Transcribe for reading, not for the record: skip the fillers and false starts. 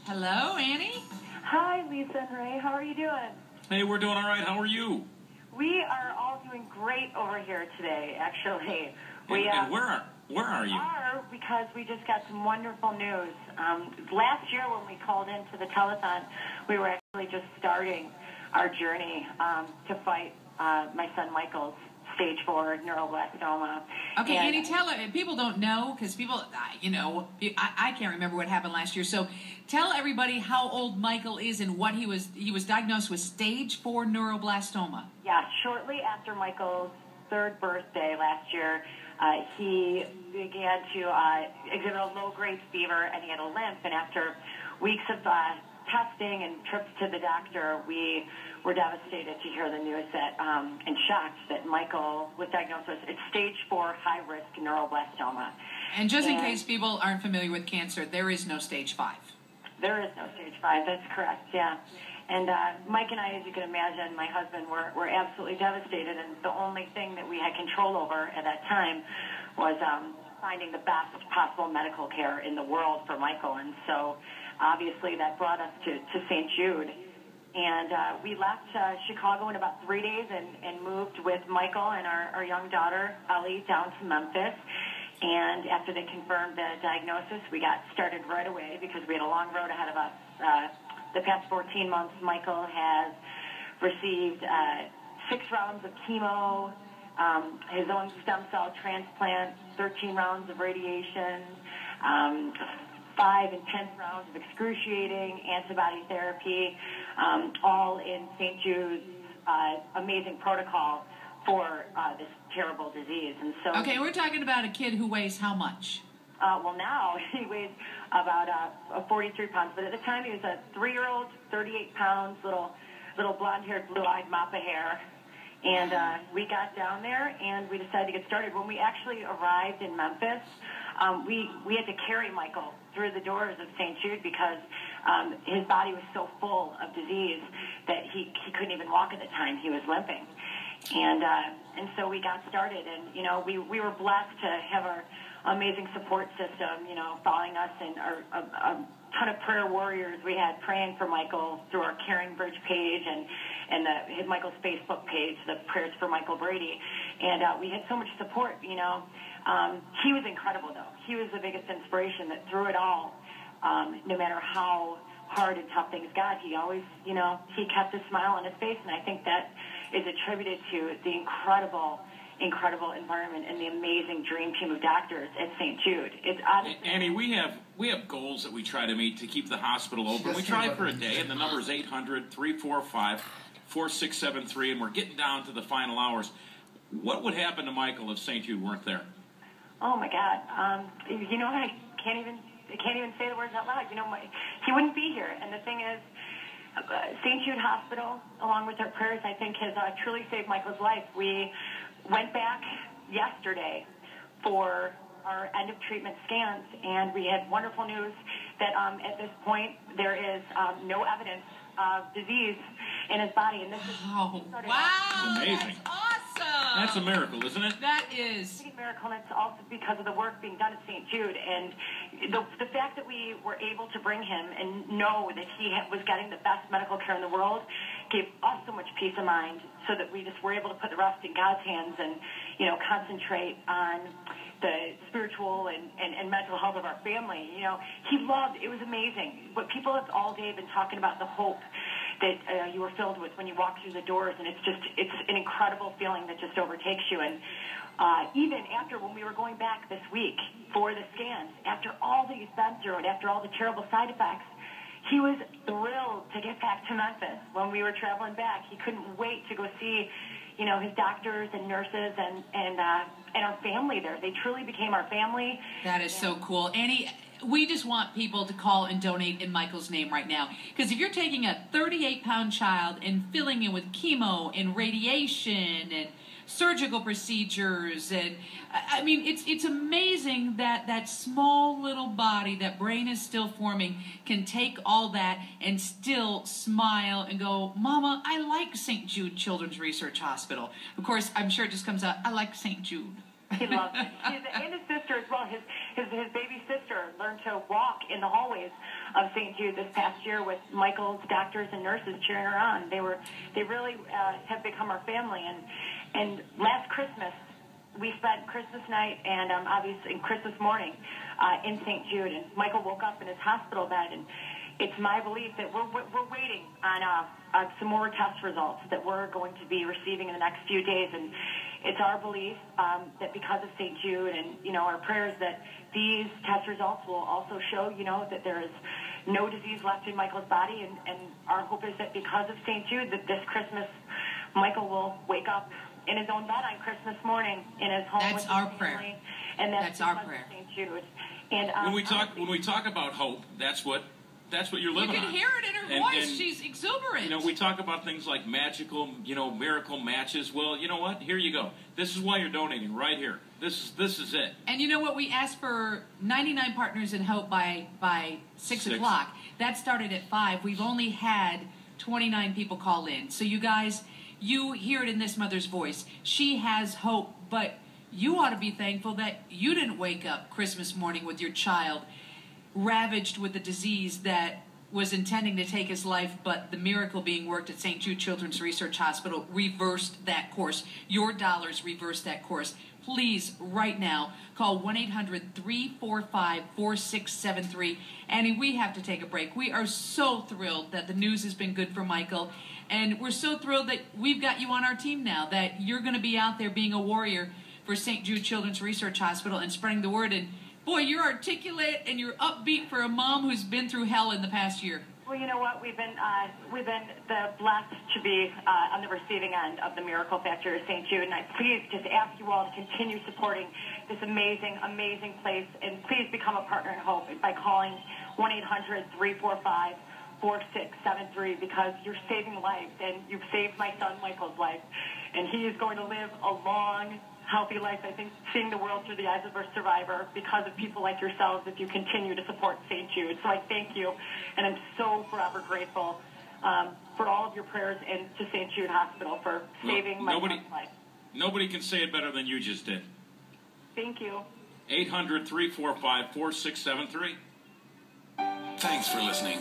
Hello, Annie. Hi, Lisa and Ray. How are you doing? Hey, we're doing all right. How are you? We are all doing great over here today, actually. And where are you? Because we just got some wonderful news. Last year when we called into the telethon, we were actually just starting our journey to fight my son Michael's stage 4 neuroblastoma. Okay, Annie, tell it. People don't know because people, I can't remember what happened last year. So tell everybody how old Michael is and what he was diagnosed with stage 4 neuroblastoma. Yeah, shortly after Michael's 3rd birthday last year, he began to exhibit a low-grade fever, and he had a limp. And after weeks of testing and trips to the doctor, we were devastated to hear the news that, and shocked that Michael was diagnosed with stage 4 high-risk neuroblastoma. And just in case people aren't familiar with cancer, there is no stage 5. There is no stage 5. That's correct. Yeah. And Mike and I, as you can imagine, my husband, were absolutely devastated, and the only thing that we had control over at that time was finding the best possible medical care in the world for Michael. And so, obviously, that brought us to St. Jude. And we left Chicago in about 3 days and moved with Michael and our young daughter, Ellie, down to Memphis. And after they confirmed the diagnosis, we got started right away because we had a long road ahead of us. The past 14 months, Michael has received 6 rounds of chemo, his own stem cell transplant, 13 rounds of radiation, 5 intense rounds of excruciating antibody therapy, all in St. Jude's amazing protocol for this terrible disease. And so, okay, we're talking about a kid who weighs how much? Well, now he weighs about 43 pounds, but at the time he was a 3-year-old, 38 pounds, little blonde-haired, blue-eyed mop of hair. And we got down there, and we decided to get started. When we actually arrived in Memphis, we had to carry Michael through the doors of St. Jude because his body was so full of disease that he couldn't even walk at the time. He was limping. And so we got started, and, we were blessed to have our amazing support system, following us, and a ton of prayer warriors we had praying for Michael through our Caring Bridge page and Michael's Facebook page, the Prayers for Michael Brady. And we had so much support, He was incredible, though. He was the biggest inspiration that through it all, no matter how hard and tough things got, he always, he kept a smile on his face. And I think that is attributed to the incredible environment and the amazing dream team of doctors at St. Jude. It's honestly, Annie, we have goals that we try to meet to keep the hospital open. We try for a day, and the number is 800-345-4673, and we're getting down to the final hours. What would happen to Michael if St. Jude weren't there? Oh my God! I can't even say the words out loud. He wouldn't be here. And the thing is, St. Jude Hospital, along with our prayers, I think has truly saved Michael's life. We went back yesterday for our end of treatment scans, and we had wonderful news that at this point there is no evidence of disease in his body. And this is wow! Amazing. That's awesome. That's a miracle, isn't it? That is a miracle, and it's also because of the work being done at St. Jude, and the fact that we were able to bring him and know that he was getting the best medical care in the world gave us so much peace of mind, so that we just were able to put the rest in God's hands and, concentrate on the spiritual and mental health of our family. It was amazing. But people have all day been talking about the hope that you were filled with when you walk through the doors, and it's an incredible feeling that just overtakes you. And even after, when we were going back this week for the scans, after all that he's been through and after all the terrible side effects, he was thrilled to get back to Memphis. When we were traveling back, he couldn't wait to go see, his doctors and nurses and our family there. They truly became our family. That is so cool. Annie, we just want people to call and donate in Michael's name right now. Because if you're taking a 38-pound child and filling it with chemo and radiation and surgical procedures, and I mean, it's amazing that that small little body, that brain is still forming, can take all that and still smile and go, Mama, I like St. Jude Children's Research Hospital. Of course, I'm sure it just comes out, I like St. Jude. He loves it. And his sister as well. His baby sister learned to walk in the hallways of St. Jude this past year with Michael's doctors and nurses cheering her on. They really have become our family. And last Christmas, we spent Christmas night and obviously Christmas morning in St. Jude. And Michael woke up in his hospital bed, and it's my belief that we're waiting on some more test results that we're going to be receiving in the next few days. And it's our belief that because of St. Jude and, our prayers that these test results will also show, that there is no disease left in Michael's body. And our hope is that because of St. Jude, that this Christmas, Michael will wake up in his own bed on Christmas morning in his home. That's with our his prayer. family, and that's our prayer. St. Jude. And when we talk about hope, that's what you're living on. You can hear it in her voice. And, she's exuberant. We talk about things like magical, miracle matches. Well, you know what? Here you go. This is why you're donating right here. This is it. And you know what? We asked for 99 partners in hope by 6 o'clock. That started at 5. We've only had 29 people call in. So you guys, you hear it in this mother's voice. She has hope, but you ought to be thankful that you didn't wake up Christmas morning with your child ravaged with the disease that was intending to take his life, but the miracle being worked at St. Jude Children's Research Hospital reversed that course. Your dollars reversed that course. Please, right now, call 1-800-345-4673. Annie, we have to take a break. We are so thrilled that the news has been good for Michael, and we're so thrilled that we've got you on our team now, that you're going to be out there being a warrior for St. Jude Children's Research Hospital and spreading the word. And boy, you're articulate and you're upbeat for a mom who's been through hell in the past year. Well, you know what? We've been blessed to be on the receiving end of the miracle factor of St. Jude, and I please just ask you all to continue supporting this amazing, amazing place, and please become a partner in hope by calling 1-800-345-4673, because you're saving lives, and you've saved my son Michael's life, and he is going to live a long, healthy life, I think, seeing the world through the eyes of a survivor because of people like yourselves, if you continue to support St. Jude. So I thank you, and I'm so forever grateful for all of your prayers and to St. Jude Hospital for saving my son's life. Nobody can say it better than you just did. Thank you. 800-345-4673. Thanks for listening.